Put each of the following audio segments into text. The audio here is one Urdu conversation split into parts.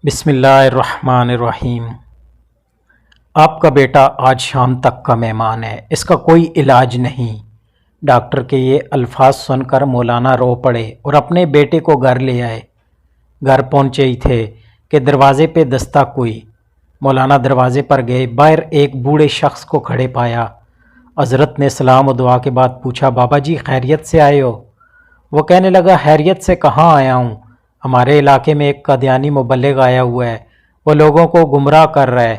بسم اللہ الرحمن الرحیم۔ آپ کا بیٹا آج شام تک کا مہمان ہے، اس کا کوئی علاج نہیں۔ ڈاکٹر کے یہ الفاظ سن کر مولانا رو پڑے اور اپنے بیٹے کو گھر لے آئے۔ گھر پہنچے ہی تھے کہ دروازے پہ دستک ہوئی۔ مولانا دروازے پر گئے، باہر ایک بوڑھے شخص کو کھڑے پایا۔ حضرت نے سلام و دعا کے بعد پوچھا، بابا جی خیریت سے آئے ہو؟ وہ کہنے لگا، خیریت سے کہاں آیا ہوں، ہمارے علاقے میں ایک قادیانی مبلغ آیا ہوا ہے، وہ لوگوں کو گمراہ کر رہا ہے،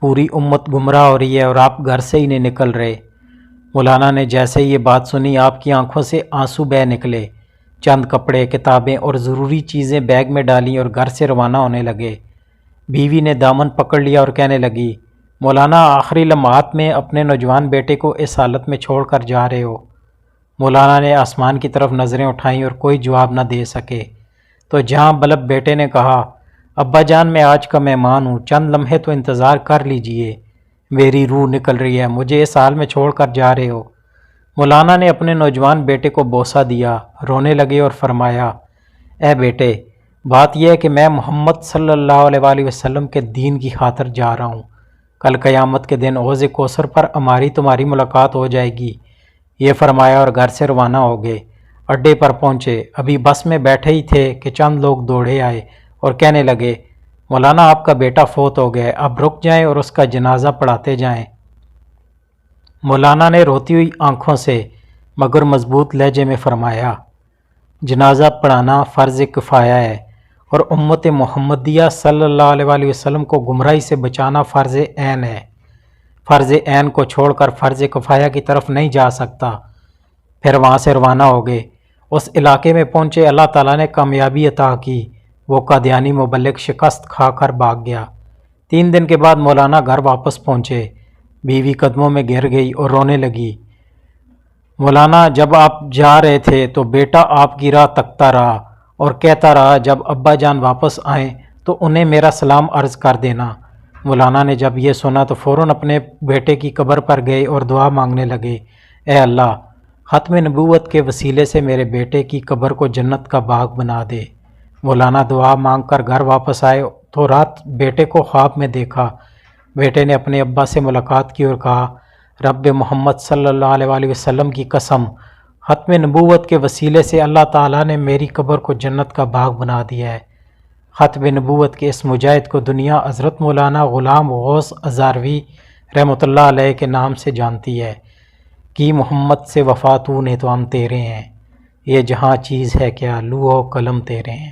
پوری امت گمراہ ہو رہی ہے اور آپ گھر سے ہی نہیں نکل رہے۔ مولانا نے جیسے یہ بات سنی، آپ کی آنکھوں سے آنسو بہہ نکلے۔ چند کپڑے، کتابیں اور ضروری چیزیں بیگ میں ڈالیں اور گھر سے روانہ ہونے لگے۔ بیوی نے دامن پکڑ لیا اور کہنے لگی، مولانا آخری لمحات میں اپنے نوجوان بیٹے کو اس حالت میں چھوڑ کر جا رہے ہو؟ مولانا نے آسمان کی طرف نظریں اٹھائیں اور کوئی جواب نہ دے سکے۔ تو جہاں بلب بیٹے نے کہا، ابا جان میں آج کا مہمان ہوں، چند لمحے تو انتظار کر لیجئے، میری روح نکل رہی ہے، مجھے اس حال میں چھوڑ کر جا رہے ہو۔ مولانا نے اپنے نوجوان بیٹے کو بوسہ دیا، رونے لگے اور فرمایا، اے بیٹے، بات یہ ہے کہ میں محمد صلی اللہ علیہ وآلہ وسلم کے دین کی خاطر جا رہا ہوں۔ کل قیامت کے دن حوض کوثر پر ہماری تمہاری ملاقات ہو جائے گی۔ یہ فرمایا اور گھر سے روانہ ہو گئے۔ اڈے پر پہنچے، ابھی بس میں بیٹھے ہی تھے کہ چند لوگ دوڑے آئے اور کہنے لگے، مولانا آپ کا بیٹا فوت ہو گیا، اب رک جائیں اور اس کا جنازہ پڑھاتے جائیں۔ مولانا نے روتی ہوئی آنکھوں سے مگر مضبوط لہجے میں فرمایا، جنازہ پڑھانا فرض کفایہ ہے اور امت محمدیہ صلی اللہ علیہ وآلہ وسلم کو گمراہی سے بچانا فرض عین ہے۔ فرض عین کو چھوڑ کر فرض کفایہ کی طرف نہیں جا سکتا۔ پھر وہاں سے روانہ ہو گئے۔ اس علاقے میں پہنچے، اللہ تعالیٰ نے کامیابی عطا کی، وہ قادیانی مبلغ شکست کھا کر بھاگ گیا۔ 3 دن کے بعد مولانا گھر واپس پہنچے۔ بیوی قدموں میں گر گئی اور رونے لگی، مولانا جب آپ جا رہے تھے تو بیٹا آپ کی راہ تکتا رہا اور کہتا رہا جب ابا جان واپس آئیں تو انہیں میرا سلام عرض کر دینا۔ مولانا نے جب یہ سنا تو فوراً اپنے بیٹے کی قبر پر گئے اور دعا مانگنے لگے، اے اللہ، ختم نبوت کے وسیلے سے میرے بیٹے کی قبر کو جنت کا باغ بنا دے۔ مولانا دعا مانگ کر گھر واپس آئے تو رات بیٹے کو خواب میں دیکھا۔ بیٹے نے اپنے ابا سے ملاقات کی اور کہا، رب محمد صلی اللہ علیہ وآلہ وسلم کی قسم، ختم نبوت کے وسیلے سے اللہ تعالیٰ نے میری قبر کو جنت کا باغ بنا دیا ہے۔ ختم نبوت کے اس مجاہد کو دنیا حضرت مولانا غلام غوث ہزاروی رحمۃ اللہ علیہ کے نام سے جانتی ہے۔ کی محمد سے وفا تو نے تو ہم تیرے ہیں، یہ جہاں چیز ہے کیا لوح و قلم تیرے ہیں۔